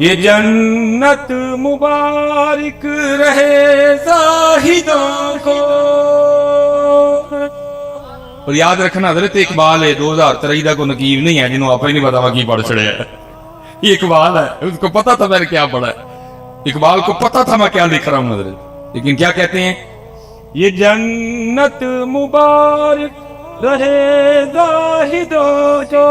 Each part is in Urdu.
یہ جنت مبارک رہے زاہدوں کو. اور یاد رکھنا حضرت اقبال ہے 2023 کا کوئی نقیب نہیں ہے جنہوں آپ ہی نہیں پتا کی پڑھ چڑھے ہے. یہ اقبال ہے, اس کو پتا تھا میں نے کیا پڑھا ہے, اقبال کو پتا تھا میں کیا لکھ رہا ہوں حضرت. لیکن کیا کہتے ہیں, یہ جنت مبارک رہے زاہدوں کو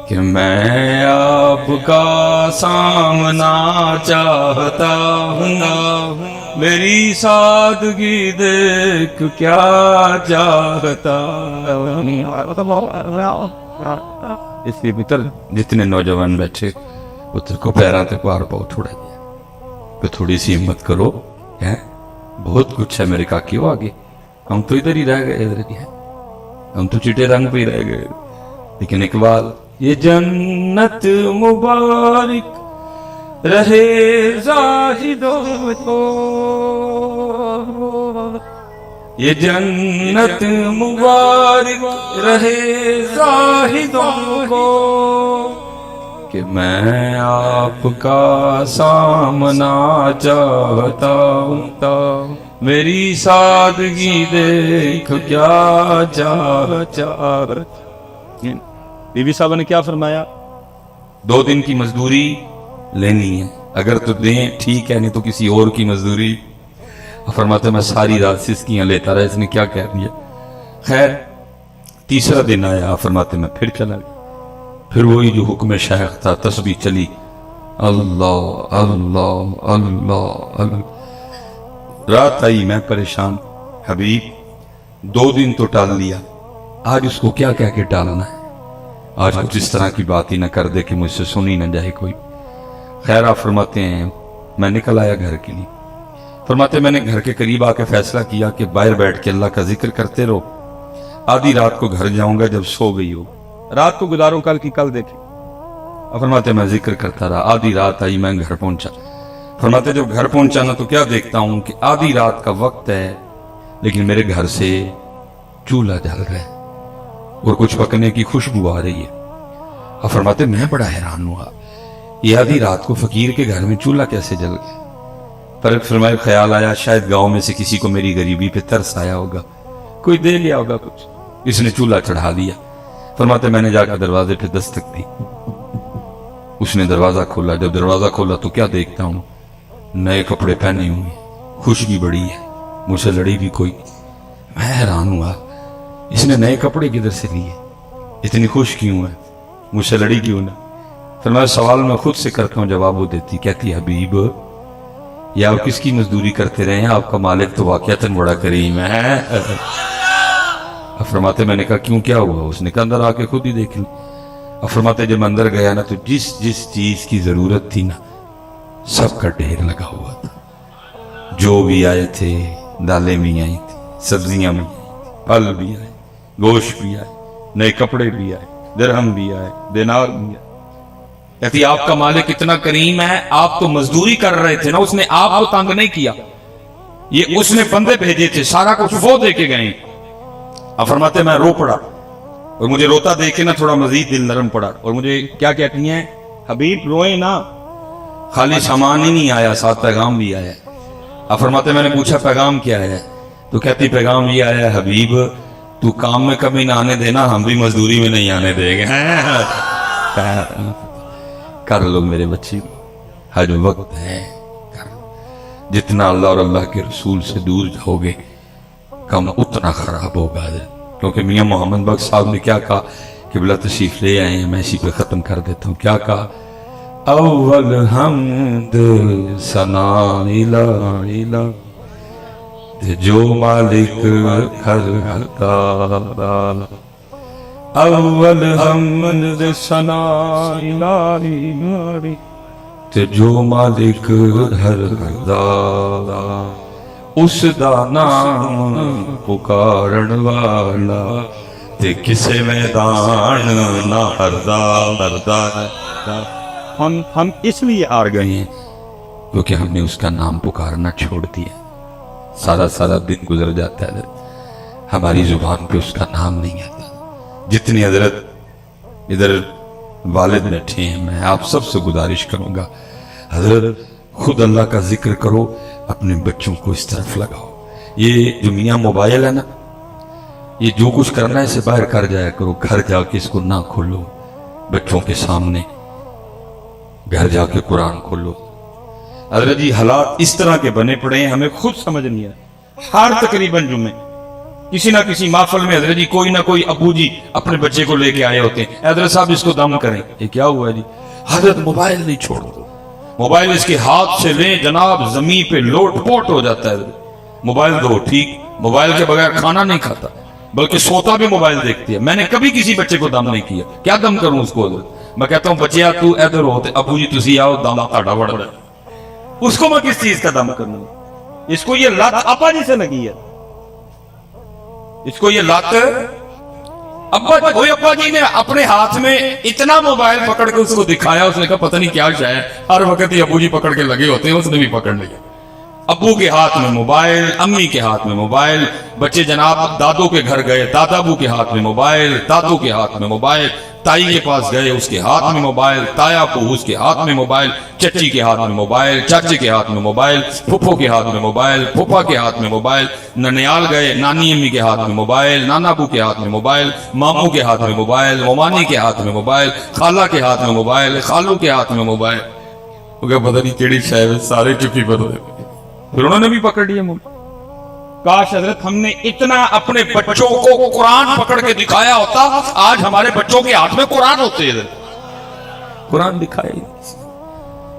کہ میں آپ کا سامنا چاہتا ہوں, میری سادگی دیکھ کیا چاہتا. اس لیے متر جتنے نوجوان بیٹھے پتر کو پیرا تک پار پاؤ تھوڑا دیا, تھوڑی سی ہمت کرو, بہت کچھ ہے میرے کاکیوں آگے. ہم تو ادھر ہی رہ گئے, ادھر ہی ہیں ہم تو چٹے رنگ پہ ہی رہ گئے. لیکن اقبال یہ جنت مبارک رہے زاہدوں کو, یہ جنت مبارک رہے زاہدوں کو کہ میں آپ کا سامنا چاہتا ہوں, میری سادگی دیکھ کیا چاہتا. بی بی صاحبہ نے کیا فرمایا, 2 دن کی مزدوری لینی ہے, اگر تو دیں ٹھیک ہے, نہیں تو کسی اور کی مزدوری. فرماتے میں ساری رات سسکیاں لیتا رہا, اس نے کیا کہہ دیا. خیر تیسرا دن آیا, فرماتے میں پھر چلا گیا. پھر وہی جو حکم شیخ تھا, تسبیح چلی, اللہ اللہ اللہ اللہ. رات آئی, میں پریشان, حبیب 2 دن تو ٹال لیا, آج اس کو کیا کہہ کے ٹالنا ہے, آج کچھ اس طرح کی بات ہی نہ کر دے کہ مجھ سے سنی نہ جائے کوئی. خیر آپ فرماتے ہیں میں نکل آیا گھر کے لیے. فرماتے میں نے گھر کے قریب آ کے فیصلہ کیا کہ باہر بیٹھ کے اللہ کا ذکر کرتے رہو, آدھی رات کو گھر جاؤں گا جب سو گئی ہو, رات کو گزارو کل کی کل دیکھیں. فرماتے میں ذکر کرتا رہا, آدھی رات آئی, میں گھر پہنچا. فرماتے جب گھر پہنچا نا تو کیا دیکھتا ہوں کہ آدھی رات کا وقت ہے, لیکن میرے گھر سے چولہا جل رہا ہے اور کچھ پکنے کی خوشبو آ رہی ہے. اور فرماتے میں بڑا حیران ہوا, یہ آدھی رات کو فقیر کے گھر میں چولہا کیسے جل گیا. پر فرمائے خیال آیا شاید گاؤں میں سے کسی کو میری غریبی پہ ترس آیا ہوگا, کوئی دے لیا ہوگا کچھ, اس نے چولہا چڑھا دیا. فرماتے میں نے جا کر دروازے پہ دستک دی, اس نے دروازہ کھولا. جب دروازہ کھولا تو کیا دیکھتا ہوں, نئے کپڑے پہنے ہوئے, خوشبو بڑی ہے, مجھ سے لڑی بھی کوئی. میں حیران ہوا, اس نے نئے کپڑے کدھر سے لیے, اتنی خوش کیوں ہے, مجھ سے لڑی کیوں نہ. پھر میں سوال میں خود سے کرتا ہوں, جواب وہ دیتی, کہتی حبیب یہ آپ کس کی مزدوری کرتے رہے ہیں, آپ کا مالک تو واقعتاً بڑا کریم ہے. فرماتے میں نے کہا کیوں کیا ہوا, اس نے کہا اندر آ کے خود ہی دیکھ لی. فرماتے جب اندر گیا نا تو جس جس چیز کی ضرورت تھی نا سب کا ڈھیر لگا ہوا تھا. جو بھی آئے تھے, دالیں بھی آئی تھی, سبزیاں بھی آئی, پھل بھی آئے, گوشت بھی آئے, نئے کپڑے بھی آئے, درہم بھی آئے, دینار بھی آئے. کہتی آپ کا مالک اتنا کریم ہے, آپ تو مزدوری کر رہے تھے نا, اس نے آپ کو تنگ نہیں کیا, یہ اس نے بندے بھیجے تھے, سارا کچھ وہ دے کے گئے. اب فرماتے میں رو پڑا, اور مجھے روتا دیکھ کے نا تھوڑا مزید دل نرم پڑا. اور مجھے کیا کہتی ہیں, حبیب روئے نا, خالی سامان ہی نہیں آیا, ساتھ پیغام بھی آیا. اب فرماتے میں نے پوچھا پیغام کیا ہے, تو کہتی پیغام یہ آیا حبیب تو کام میں کمی نہ آنے دینا, ہم بھی مزدوری میں نہیں آنے دیں گے. کر لو میرے بچے, حج وقت ہے, جتنا اللہ اور اللہ کے رسول سے دور جاؤ گے کم اتنا خراب ہوگا. کیونکہ میاں محمد بخش صاحب نے کیا کہا, قبلہ تشریف لے آئے ہیں, میں اسی پہ ختم کر دیتا ہوں. کیا کہا, اول حمد ثنا الہ جو مالک ہر ہر, اول حمد ثنا الہ جو مالک ہر ہر, اس دا نام پکارن والا تے کسے میدان نہ ہردا. ہم اس لیے ہار گئے ہیں کیونکہ ہم نے اس کا نام پکارنا چھوڑ دیا. سارا دن گزر جاتا ہے, ہماری زبان پہ اس کا نام نہیں آتا. جتنی حضرت ادھر والد بیٹھے ہیں، میں آپ سب سے گزارش کروں گا حضرت خود اللہ کا ذکر کرو، اپنے بچوں کو اس طرف لگاؤ. یہ جو میاں موبائل ہے نا، یہ جو کچھ کرنا ہے اسے باہر کر جایا کرو، گھر جا کے اس کو نہ کھولو بچوں کے سامنے، گھر جا کے قرآن کھولو. حضرت جی حالات اس طرح کے بنے پڑے ہیں، ہمیں خود سمجھ نہیں ہے. ہر تقریباً جمعے کسی نہ کسی محفل میں حضرت جی کوئی نہ کوئی ابو جی اپنے بچے کو لے کے آئے ہوتے ہیں، حضرت صاحب اس کو دم کریں. یہ کیا ہوا ہے جی؟ حضرت موبائل نہیں چھوڑ دو. موبائل اس کے ہاتھ سے لیں جناب، زمین پہ لوٹ پوٹ ہو جاتا ہے. موبائل دو ٹھیک، موبائل کے بغیر کھانا نہیں کھاتا بلکہ سوتا بھی موبائل دیکھتی ہے. میں نے کبھی کسی بچے کو دم نہیں کیا. کیا دم کروں اس کو؟ میں کہتا ہوں بچیا تو ادھر ہوتے، ابو جی تسی آؤ، دم تاڑا بڑھ رہا ہے. اس کو میں کس چیز کا دم کروں؟ اس کو یہ لت ابا جی سے لگی ہے، اس کو یہ لت ابا جی نے اپنے ہاتھ میں اتنا موبائل پکڑ کے اس کو دکھایا. اس نے کہا پتہ نہیں کیا شے ہے، ہر وقت ہی ابو جی پکڑ کے لگے ہوتے ہیں. اس نے بھی پکڑ لیا. ابو کے ہاتھ میں موبائل، امی کے ہاتھ میں موبائل. بچے جناب دادوں کے گھر گئے، دادا ابو کے ہاتھ میں موبائل، دادوں کے ہاتھ میں موبائل. تائی کے پاس گئے، اس کے ہاتھ میں موبائل، تایا ابو اس کے ہاتھ میں موبائل، چچی کے ہاتھ میں موبائل، چاچے کے ہاتھ میں موبائل، پھپھو کے ہاتھ میں موبائل، پھوپھا کے ہاتھ میں موبائل. ننیال گئے، نانی امی کے ہاتھ میں موبائل، نانا ابو کے ہاتھ میں موبائل، ماموں کے ہاتھ میں موبائل، مومانی کے ہاتھ میں موبائل، خالہ کے ہاتھ میں موبائل، خالو کے ہاتھ میں موبائل. وہ کہ پتہ نہیں کیڑی شے ہے، سارے چپی پر ہوئے. پھر انہوں نے بھی پکڑ لیا موبائل. کاش حضرت ہم نے اتنا اپنے بچوں کو قرآن پکڑ کے دکھایا ہوتا، آج ہمارے بچوں کے ہاتھ میں قرآن ہوتے ہیں. قرآن دکھایا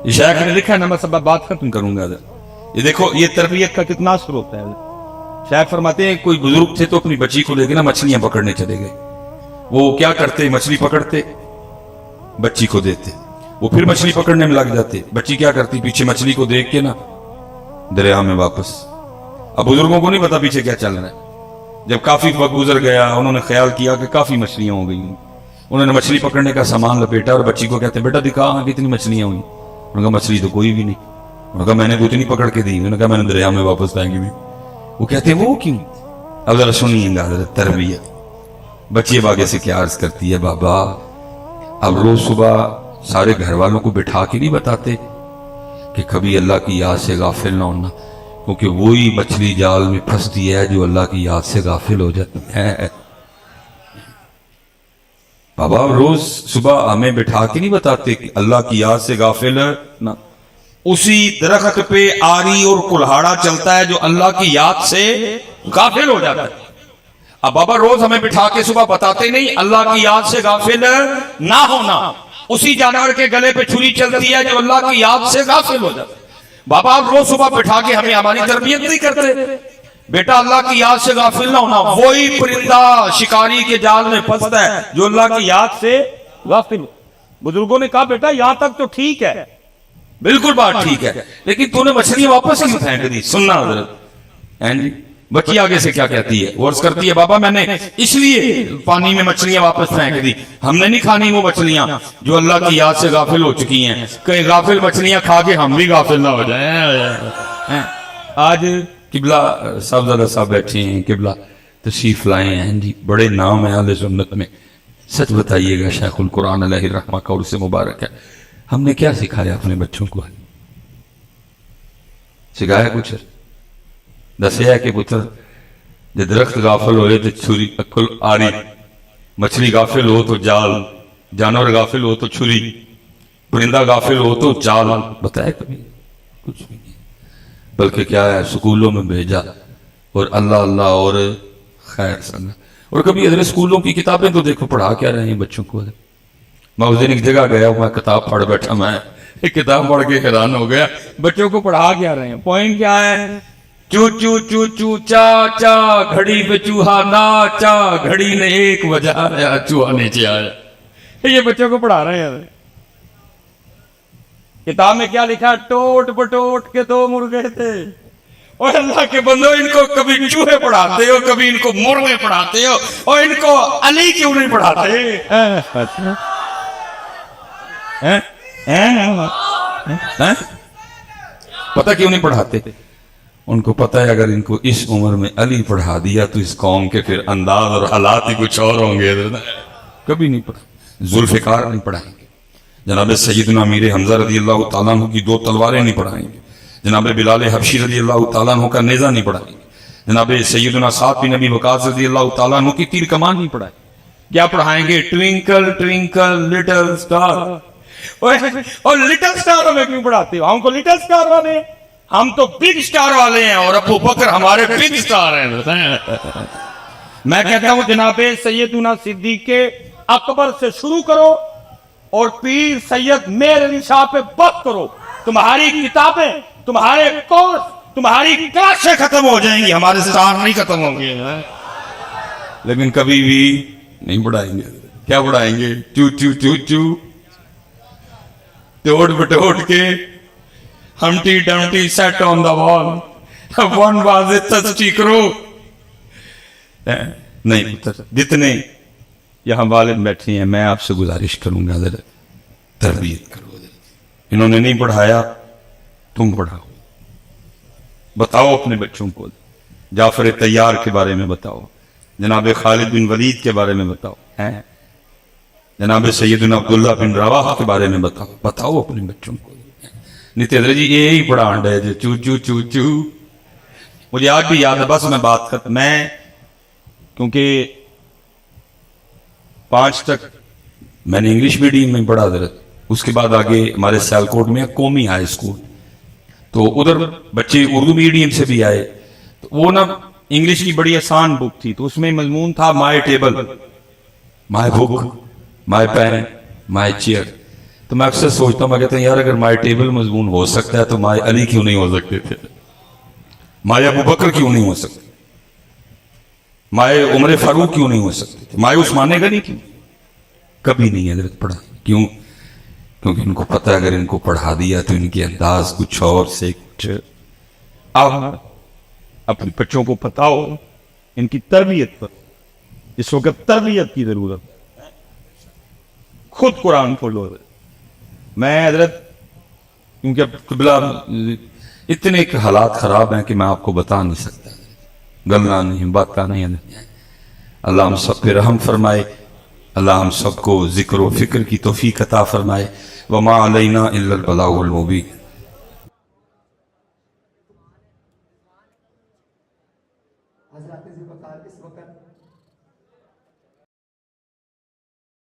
یہ شیخ نے لکھا ہے نا، میں سب بات ختم کروں گا. یہ دیکھو یہ تربیت کا کتنا اثر ہوتا ہے. شیخ فرماتے ہیں کوئی بزرگ تھے تو اپنی بچی کو لے کے نا مچھلیاں پکڑنے چلے گئے. وہ کیا کرتے؟ مچھلی پکڑتے، بچی کو دیتے، وہ پھر مچھلی پکڑنے میں لگ جاتے. بچی کیا کرتی؟ پیچھے مچھلی کو دیکھ کے نا دریا میں واپس. اب بزرگوں کو نہیں پتا پیچھے کیا چل رہا ہے. جب کافی وقت گزر گیا انہوں نے خیال کیا کہ کافی مچھلیاں ہو گئی ہیں. انہوں نے مچھلی پکڑنے کا سامان لپیٹا اور بچی کو کہتے ہیں بیٹا دکھا کتنی مچھلیاں ہوئی. انہوں نے کہا مچھلی تو کوئی بھی نہیں. انہوں نے کہا میں نے کچھ نہیں پکڑ کے دی. انہوں نے کہا میں نے دریا میں واپس پھینکی ہوئی. وہ کہتے ہیں وہ کیوں؟ اب ذرا سنیے گا حضرت تربیت. بچی اب آگے سے کیا عرض کرتی ہے، بابا اب روز صبح سارے گھر والوں کو بٹھا کے نہیں بتاتے کہ کبھی اللہ کی یاد سے غافل نہ ہونا، کیونکہ وہی مچھلی جال میں پھنستی ہے جو اللہ کی یاد سے غافل ہو جاتی ہے. بابا روز صبح ہمیں بٹھا کے نہیں بتاتے کہ اللہ کی یاد سے غافل نہ. اسی درخت پہ آری اور کلہاڑا چلتا ہے جو اللہ کی یاد سے غافل ہو جاتا ہے. اب بابا روز ہمیں بٹھا کے صبح بتاتے نہیں اللہ کی یاد سے غافل نہ ہونا. اسی جانور کے گلے پہ چھری چلتی ہے جو اللہ کی یاد سے غافل ہو جاتا ہے. بابا آپ روز صبح بٹھا کے ہمیں ہماری تربیت نہیں کرتے. بیٹا اللہ کی یاد سے غافل نہ ہونا. وہی پرندہ شکاری کے جال میں پھنستا ہے جو اللہ کی یاد سے غافل. بزرگوں نے کہا بیٹا یہاں تک تو ٹھیک ہے، بالکل بات ٹھیک ہے، لیکن تو نے مچھلیاں واپس کیوں پھینک دی؟ سننا حضرت. بچی آگے سے کیا کہتی ہے؟ وہ عرض کرتی ہے بابا میں نے اس لیے پانی میں مچھلیاں واپس پھینک دی، ہم نے نہیں کھانی وہ مچھلیاں جو اللہ کی یاد سے غافل ہو چکی ہیں. کہیں غافل مچھلیاں کھا کے ہم بھی غافل نہ ہو جائیں. آج قبلہ صاحبزادہ صاحب بیٹھے ہیں، قبلہ تشریف لائے ہیں جی، بڑے نام ہیں اہل سنت میں. سچ بتائیے گا شیخ القرآن علیہ الرحمہ کا عرص مبارک ہے، ہم نے کیا سکھایا اپنے بچوں کو؟ سکھایا کچھ؟ دسیا کہ پتر جب درخت غافل ہوئے تو چھری اکل آری، مچھلی غافل ہو تو جال، جانور غافل ہو تو چھری، پرندہ غافل ہو تو جال. بتایا کبھی؟ کچھ بھی نہیں. بلکہ کیا ہے سکولوں میں بھیجا اور اللہ اللہ اور خیر سنگا. اور کبھی ادھر سکولوں کی کتابیں تو دیکھو پڑھا کیا رہے ہیں بچوں کو. میں اس دن ایک جگہ گیا، میں کتاب پڑھ بیٹھا، میں ایک کتاب پڑھ کے حیران ہو گیا. بچوں کو پڑھا کیا رہے ہیں؟ پوائنٹ کیا ہے؟ چو چو چو چو چا چا گھڑی پہ چوہا ناچا، گھڑی نے ایک بجایا چوہا نیچے آیا. یہ بچوں کو پڑھا رہے ہیں. کتاب میں کیا لکھا؟ ٹوٹ پٹوٹ کے دو مرغے تھے. اور اللہ کے بندو ان کو کبھی چوہے پڑھاتے ہو، کبھی ان کو مرغے پڑھاتے ہو، اور ان کو علی کیوں نہیں پڑھاتے؟ پتہ کیوں نہیں پڑھاتے؟ ان کو پتہ ہے اگر ان کو اس عمر میں علی پڑھا دیا تو اس قوم کے پھر انداز اور حالات ہی کچھ اور ہوں گے. کبھی نہیں پڑھا. ذوالفقار نہیں پڑھائیں گے، جناب سیدنا امیر حمزہ رضی اللہ تعالیٰ عنہ کی 2 تلواریں نہیں پڑھائیں گے، جناب بلال حبشی رضی اللہ تعالیٰ عنہ کا نیزہ نہیں پڑھائیں گے، جناب سیدنا سعد بن ابی وقاص رضی اللہ تعالیٰ عنہ کی تیر کمان نہیں پڑھائیں گے۔ کیا پڑھائیں گے؟ Twinkle twinkle little star. اور لٹل سٹار ہمیں کیوں پڑھاتے ہو؟ ہم کو لٹل سٹار والے ہیں، ہم تو بگ سٹار والے ہیں، اور ابو بکر ہمارے بگ سٹار ہیں۔ میں کہتا ہوں جناب سیدنا صدیق اکبر سے شروع کرو اور پیر سید مہر علی شاہ پہ بس کرو، تمہاری کتابیں، تمہارے کورس، تمہاری کلاسیں ختم ہو جائیں گی، ہمارے سٹار نہیں ختم ہوں گے۔ لیکن کبھی بھی نہیں پڑھائیں گے۔ کیا پڑھائیں گے؟ چو چو چو چو، توڑ بٹوڑ کے، ہمٹی ڈمٹی سیٹ آن دا وال، ون واز اے تھرسٹی کرو۔ نہیں پتر، جتنے یہاں والد بیٹھے ہیں میں آپ سے گزارش کروں گا ذرا تربیت کرو۔ انہوں نے نہیں پڑھایا، تم پڑھاؤ، بتاؤ اپنے بچوں کو، جعفر طیار کے بارے میں بتاؤ، جناب خالد بن ولید کے بارے میں بتاؤ، جناب سیدنا عبداللہ بن رواحہ کے بارے میں بتاؤ اپنے بچوں کو۔ نتیندر جی یہی پڑھان ہے جو چو چو چو چو۔ مجھے آج بھی یاد ہے، بس میں بات کرتا، میں کیونکہ 5 تک میں نے انگلش میڈیم میں پڑھا حضرت، اس کے بعد آگے ہمارے سیالکوٹ میں قومی ہائی اسکول، تو ادھر بچے اردو میڈیم سے بھی آئے، تو وہ نا انگلش کی بڑی آسان بک تھی، تو اس میں مضمون تھا مائی table, my book, my pain, my chair. تو میں اکثر سوچتا ہوں، میں کہتا ہوں یار اگر مائی ٹیبل مضمون ہو سکتا ہے تو مائی علی کیوں نہیں ہو سکتے تھے، مائی ابو بکر کیوں نہیں ہو سکتے، مائی عمر فاروق کیوں نہیں ہو سکتے تھے، مائی عثمان غنی کیوں؟ کبھی نہیں حضرت پڑھا۔ کیوں؟ کیونکہ ان کو پتہ ہے اگر ان کو پڑھا دیا تو ان کے انداز کچھ اور سے کچھ۔ آپ اپنے بچوں کو بتاؤ ان کی تربیت پر، اس وقت تربیت کی ضرورت، خود قرآن کھولو۔ میں حضرت کیونکہ اب قبلہ اتنے حالات خراب ہیں کہ میں آپ کو بتا نہیں سکتا، گلنا نہیں، باتاں نہیں۔ اللہ ہم سب پہ رحم فرمائے، اللہ ہم سب کو ذکر و فکر کی توفیق عطا فرمائے۔ وما علینا الا البلاغ المبین۔